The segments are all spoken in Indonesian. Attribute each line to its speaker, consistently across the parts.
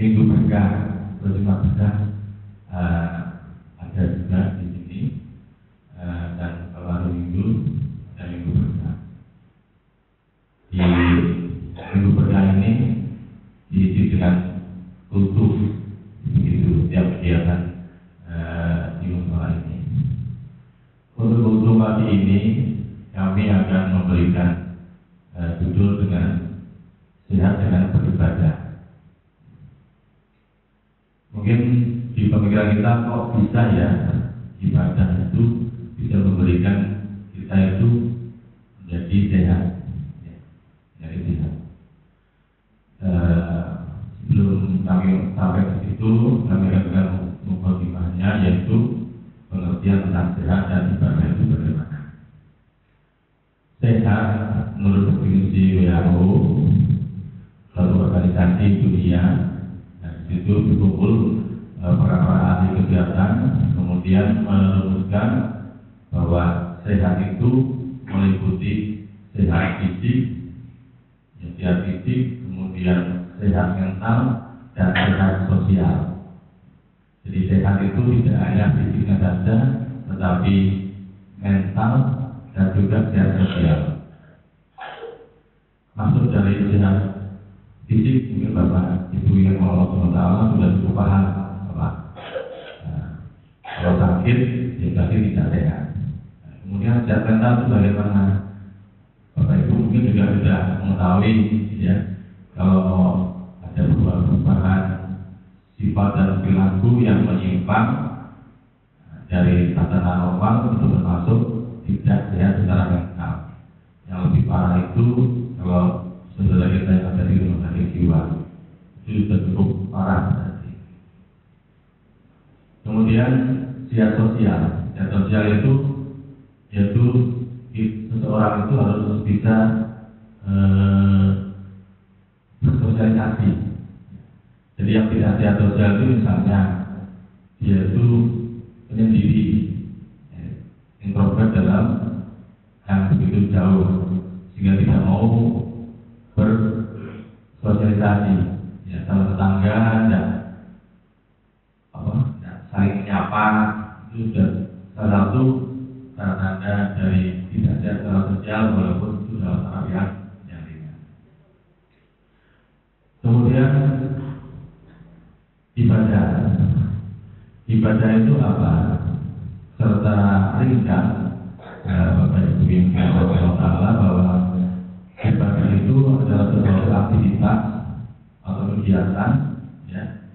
Speaker 1: minggu berkah, berlima berkah ada juga di sini, dan kalau hari Minggu ada minggu berkah. Di minggu berkah ini diisi dengan kultus, begitu setiap kegiatan di musola ini. Untuk kultus pagi ini kami akan memberikan judul dengan sehat dengan beribadah. Mungkin di pemikiran kita kok bisa ya ibadah itu bisa memberikan kita itu menjadi sehat, ya, menjadi sehat. Sebelum kami sampai ke situ, kami akan mukadimahnya, yaitu pengertian tentang sehat dan ibadah itu bagaimana. Sehat menurut definisi WHO, suatu organisasi dunia, dan di situ berkumpul para ahli kesehatan, kemudian merumuskan bahwa sehat itu meliputi sehat fisik, sehat fisik, kemudian sehat mental dan sehat sosial. Jadi sehat itu tidak hanya fisiknya saja, tetapi mental dan juga sehat sosial. Maksud dari sehat fisik mungkin Bapak Ibu yang Allah SWT sudah cukup paham, Bapak. Kalau sakit, ya berarti tidak sehat. Kemudian sehat mental itu bagaimana? Bapak Ibu mungkin juga sudah mengetahui, ya, kalau ada perubahan sifat dan perilaku yang menyimpang dari tatanan normal itu termasuk tidak sehat secara mental. Yang lebih parah itu kalau saudara kita yang ada di rumah sakit jiwa, itu sudah cukup parah berarti. Kemudian sehat sosial. Sehat sosial itu yaitu seseorang itu harus bisa bersosialisasi. Jadi yang tidak sehat sosial itu misalnya dia itu penyendiri, introvert dalam yang begitu jauh, sehingga tidak mau bersosialisasi, ya, sama tetangga dan saling menyapa. Itu sudah salah satu tanda dari tidak sehat secara sosial, walaupun itu dalam taraf yang ringan. Kemudian ibadah itu apa? Serta ringkas, Bapak Ibu yang dirahmati Allah, bahwa ibadah itu adalah sebuah aktivitas atau kegiatan, ya,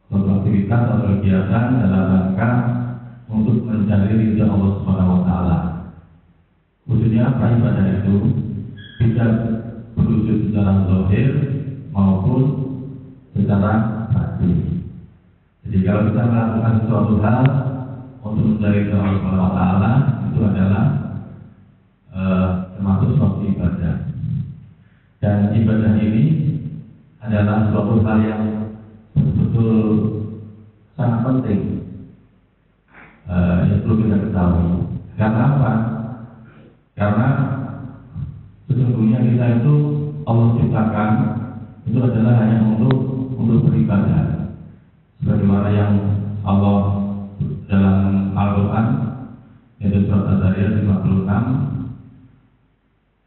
Speaker 1: suatu aktivitas atau kegiatan dalam rangka untuk mencari ridha Allah Subhanahu Wa Taala. Khususnya apa ibadah itu bisa berwujud secara zahir maupun secara batin. Jadi kalau kita melakukan sesuatu hal untuk mencari ridha Allah Subhanahu Wa Taala, itu adalah termasuk suatu ibadah. Dan ibadah ini adalah suatu hal yang betul sangat penting, yang perlu kita ketahui. Karena apa? Karena sesungguhnya kita itu Allah ciptakan itu adalah hanya untuk beribadah. Sebagaimana yang Allah dalam Al-Quran, yaitu surat Az-Zariyat 56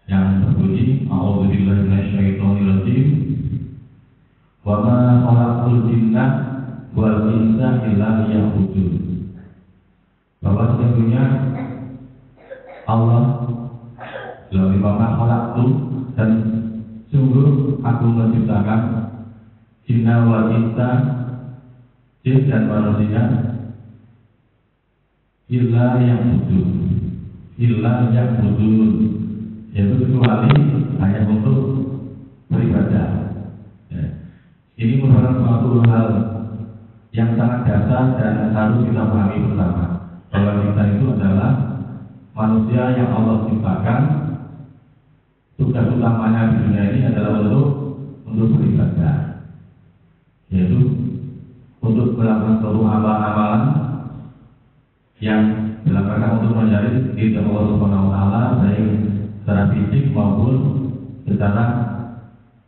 Speaker 1: yang berbunyi, A'udzubillahi minasyaitonirrajim, wa ma khalaqtul jinna wal insa illa liya'budun. Bahwa sesungguhnya Allah melalui wa ma khalaqtu, dan sungguh aku menciptakan jinna wal insa, jin dan manusia, illa ya'budun, yaitu kecuali hanya untuk beribadah. Ya. Ini merupakan suatu hal yang sangat dasar dan harus kita pahami bersama, bahwa kita itu adalah manusia yang Allah ciptakan. Tugas utamanya di dunia ini adalah untuk beribadah, yaitu untuk melakukan suatu amalan-amalan yang dalam rangka untuk mencari ridha Allah Subhanahu Wa Taala, baik secara fisik maupun secara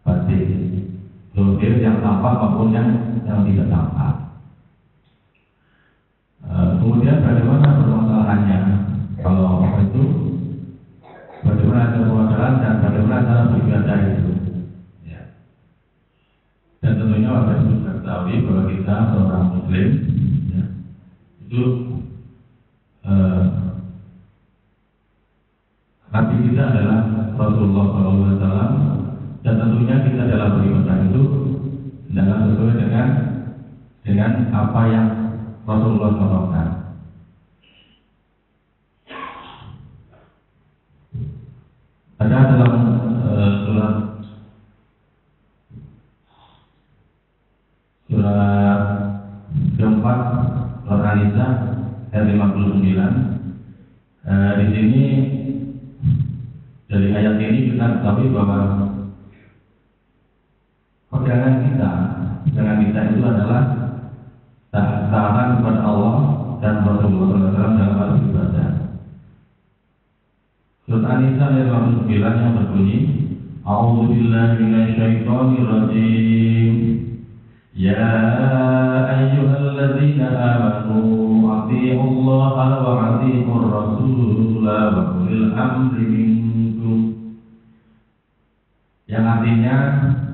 Speaker 1: batin. zahir yang tampak maupun yang tidak tampak. Kemudian bagaimana permasalahannya? Kalau itu bagaimana cara permasalahan dan bagaimana cara beribadah itu? Ya. Dan tentunya Bapak Ibu sudah ketahui bahwa kita seorang Muslim, ya, itu Nabi kita adalah Rasulullah SAW, dan tentunya kita dalam beribadah itu adalah sesuai dengan apa yang Rasulullah contohkan. Ada dalam surat keempat surat An-Nisa ayat 59. Di sini dari ayat ini kita ketahui bahwa pegangan kita itu adalah taatan kepada Allah dan Rasulullah SAW dalam hal ibadah. Surat An-Nisa ayat 59 yang berbunyi, A'udzubillahi minasyaitonirrajim. Ya ayyuhalladzina amanu athi'ullaha wa athi'ur rasula wa ulil amri minkum. Yang artinya,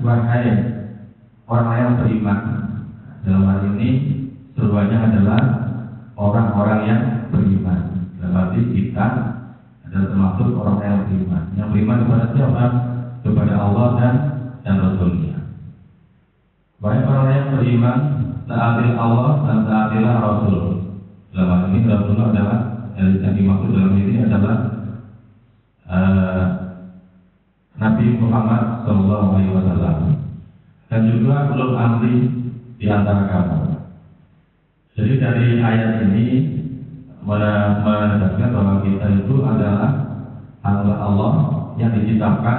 Speaker 1: wahai orang yang beriman. Dalam hal ini seruannya adalah orang-orang yang beriman. Dalam arti kita adalah termasuk orang yang beriman. Yang beriman kepada siapa? Kepada Allah dan Rasulnya. Wahai orang yang beriman, taatilah Allah dan taatilah Rasul. Dalam hal ini Rasulullah adalah yang dimaksud dalam ini adalah Nabi Muhammad SAW, dan juga ulul amri di antara kamu. Jadi dari ayat ini menegaskan bahwa kita itu adalah hamba Allah yang diciptakan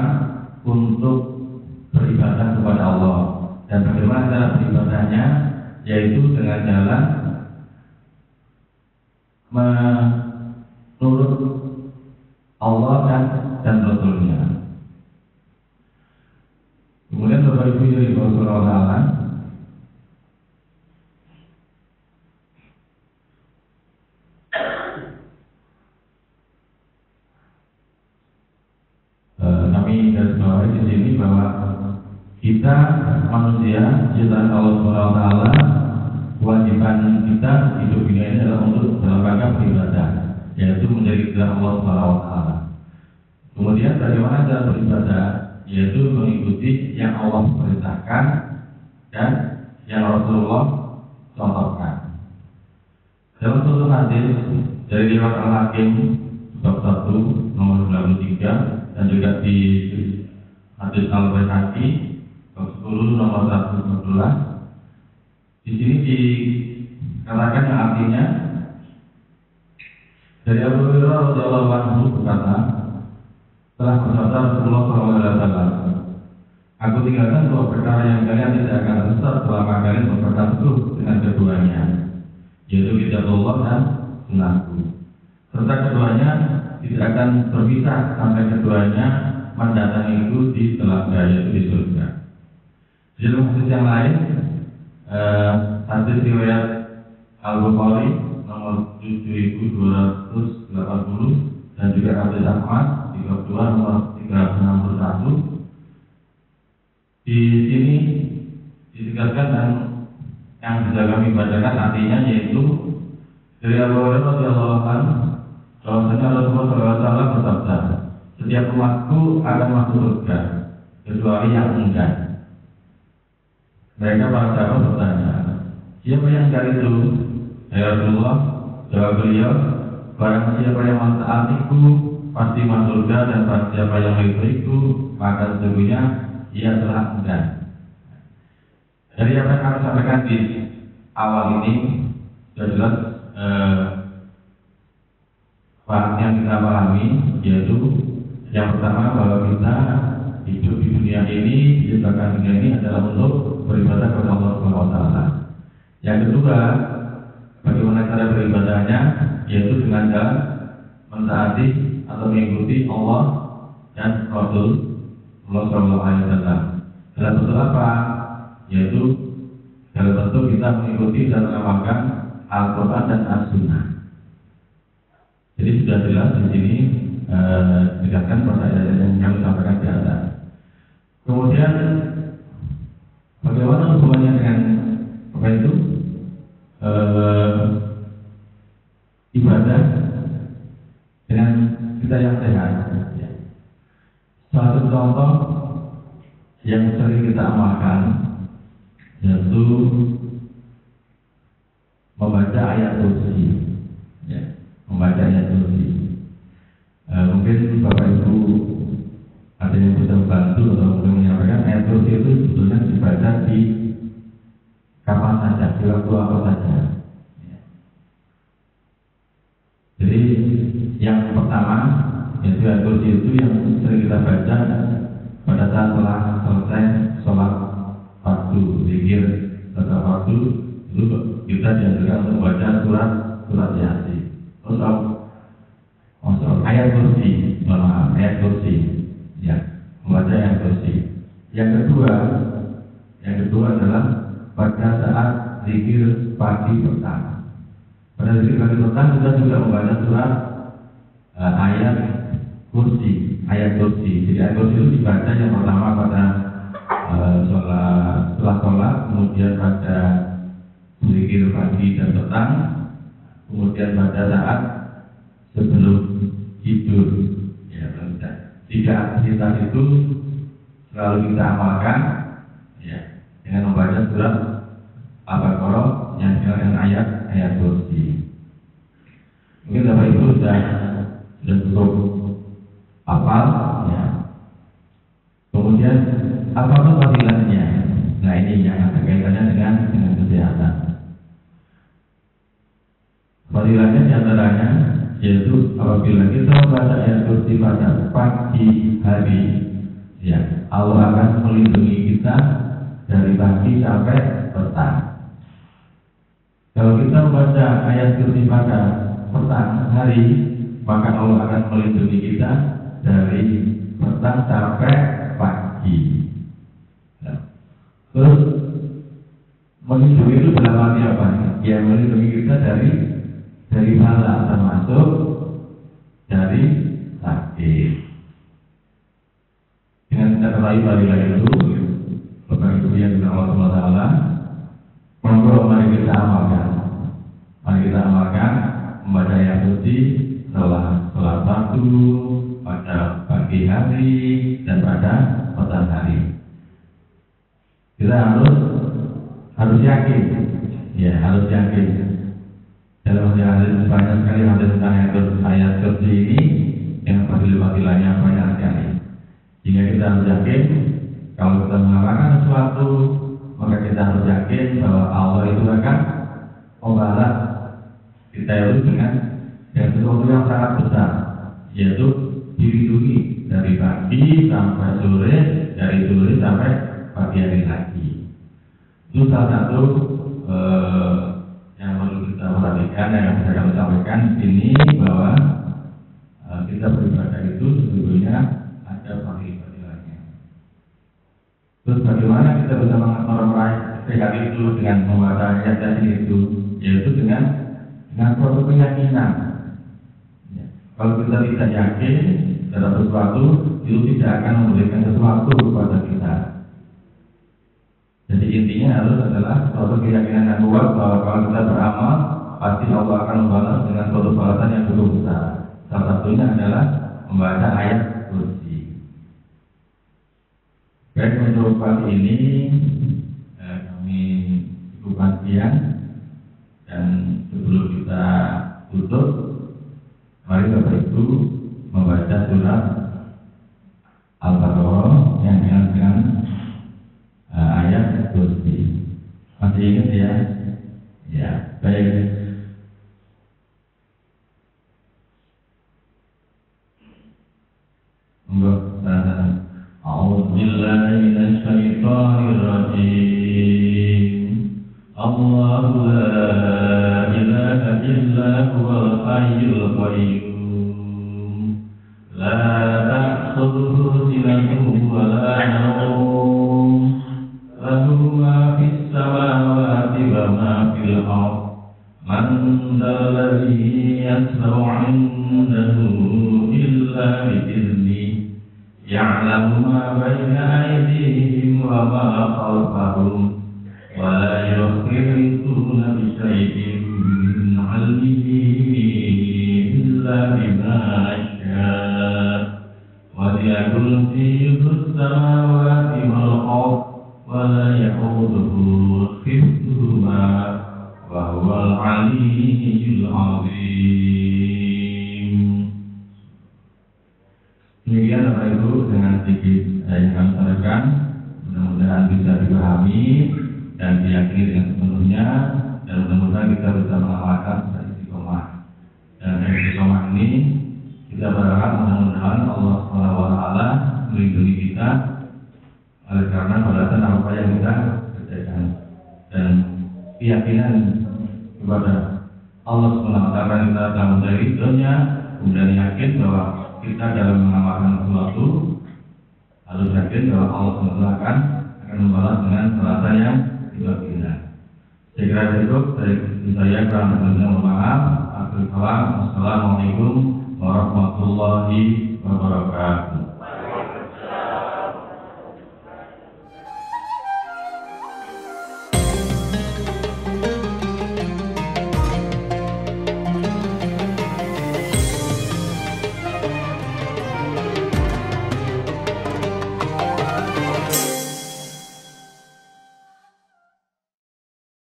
Speaker 1: untuk beribadah kepada Allah. Dan bagaimana cara beribadahnya? Yaitu dengan jalan menurut Allah dan Rasulnya. Kemudian Bapak Ibu dari Rasulullah, kami garis bawahi di sini bahwa kita manusia ciptaan Allah SWT, kewajiban kita hidup ini adalah untuk dalam rangka beribadah, yaitu menjadi ciptaan Allah SWT. Kemudian bagaimana cara beribadah? Yaitu mengikuti yang Allah perintahkan dan yang Rasulullah contohkan. Dalam suatu hadis dari riwayat Al-Hakim bab 1 nomor 93, dan juga di hadis Al-Baihaqi bab 10 nomor 114, di sini dikatakan yang artinya dari Abu Hurairah radhiyallahu anhu berkata, telah bersabda Rasulullah SAW, aku tinggalkan dua perkara yang kalian tidak akan sesat selama kalian berpegang teguh dengan keduanya, yaitu kitabullah dan sunnahku. Serta keduanya tidak akan berpisah sampai keduanya mendatangiku di telaga, yaitu di surga. Di dalam hadis yang lain, hadis riwayat Al-Bukhari nomor 7280 dan juga hadis Ahmad 32 nomor 361. Di sini ditegaskan dan yang bisa kami bacakan artinya, yaitu dari Abu Hurairah radhiyallahu anhu bahwasanya Rasulullah SAW bersabda, setiap umatku akan masuk surga kecuali yang enggan. Mereka para sahabat bertanya, siapa yang enggan itu? Ya Rasulullah, jawab beliau, barang siapa yang mentaatiku pasti masuk surga, dan barang siapa yang mengikutiku maka sesungguhnya ia telah enggan. Dari apa yang kami sampaikan di awal ini sudah jelas yang kita pahami, yaitu yang pertama bahwa kita hidup di dunia ini, diciptakan dunia ini adalah untuk beribadah kepada Allah SWT. Yang kedua, bagaimana cara beribadahnya, yaitu dengan cara mentaati atau mengikuti Allah dan Rasul Allah SAW. Dalam bentuk apa? yaitu dalam bentuk kita mengikuti dan mengamalkan Al-Quran dan As-Sunnah. Jadi sudah jelas di sini dikatakan pertanyaan yang kami sampaikan di atas. Kemudian bagaimana hubungannya dengan apa itu ibadah dengan kita yang sehat? Salah satu contoh yang sering kita amalkan yaitu membaca ayat kursi, ya, membaca ayat kursi. Mungkin Bapak Ibu ada yang bisa membantu atau mungkin menyampaikan ayat kursi itu sebetulnya dibaca di kapan saja, di waktu apa saja. Ya. Jadi yang pertama yaitu ayat kursi itu yang sering kita baca pada saat telah selesai sholat fardu, zikir setelah fardu itu kita dianjurkan untuk membaca surat Yasin. Terus ayat kursi, ayat kursi, ya, membaca ayat kursi. Yang kedua adalah pada saat zikir pagi petang. Pada zikir pagi petang kita juga membaca surat ayat kursi. Jadi ayat kursi itu dibaca yang pertama pada setelah sholat, kemudian pada zikir pagi dan petang, kemudian pada saat sebelum tidur. Ya, tiga aktivitas itu selalu kita amalkan, ya, dengan membaca surat Al-Baqarah yang dengan ayat kursi. Mungkin Bapak Ibu sudah cukup hafal, ya. Kemudian apa itu fadilahnya? Nah, ini yang ada kaitannya dengan kesehatan. Fadilahnya diantaranya yaitu apabila kita membaca ayat kursi pada pagi hari, ya, Allah akan melindungi kita dari pagi sampai petang. Kalau kita membaca ayat kursi pada petang hari, maka Allah akan melindungi kita dari petang sampai pagi. Nah, terus melindungi itu dalam arti apa? Ya, melindungi kita dari bala, termasuk dari sakit. Dengan kita ketahui fadilah itu, Bapak Ibu yang dikenal Allah Subhanahu wa taala, mari kita amalkan. Mari kita amalkan membaca ayat kursi setelah sholat fardu pada pagi hari dan pada petang hari. Kita harus yakin, ya, harus yakin. Dalam hadis banyak sekali hadis tentang ayat kursi ini yang fadilah-fadilahnya banyak sekali. Jika kita harus yakin kalau kita mengamalkan sesuatu, maka kita harus yakin bahwa Allah itu akan membalas kita itu dengan sesuatu yang sangat besar, yaitu dilindungi dari pagi sampai sore, dari sore sampai pagi hari lagi. Itu salah satu yang perlu kita perhatikan, yang bisa kami sampaikan di sini, bahwa kita beribadah itu sebetulnya ada fadilah-fadilahnya. Terus bagaimana kita bisa meraih sehat itu dengan membaca ayat itu, yaitu dengan suatu keyakinan. Ya. Kalau kita tidak yakin terhadap sesuatu, itu tidak akan memberikan sesuatu kepada kita. Jadi intinya adalah suatu keyakinan yang kuat bahwa kalau kita beramal, pasti Allah akan membalas dengan suatu balasan yang cukup besar. Salah satunya adalah membaca ayat kursi. Baik, untuk pagi ini kami cukupkan sekian, dan sebelum kita tutup, mari Bapak Ibu membaca surat Al-Baqarah yang dengan ayat kursi. Masih ingat ya? Ya, baik. A'udzu billahi minasy syaithanir rajim. Allahu la ilaha illa huwal hayyul qayyum. La ta'khudhuhu sinatun wa la nawm. Lahu ma يعلم ما بين أيديهم وما خلفهم ولا يحيطون بشيء من علمه إلا بما شاء وسع كرسيه السماوات والأرض ولا يئوده حفظهما وهو العلي العظيم. Demikian Bapak Ibu dengan sedikit yang kami sampaikan, mudah-mudahan bisa dipahami dan diyakini dengan sepenuhnya, dan mudah-mudahan kita bisa mengamalkan istiqomah. Dan istiqomah ini kita berharap mudah-mudahan Allah SWT melindungi kita oleh karena balasan apa yang kita kerjakan, dan keyakinan kepada Allah SWT kita dalam mencari ridhonya, kemudian yakin bahwa kita dalam mengamalkan sesuatu harus yakin bahwa Allah SWT akan membalas dengan balasan yang diberikan. Saya kira cukup dari saya, kurang lebihnya mohon maaf. Assalamualaikum warahmatullahi wabarakatuh.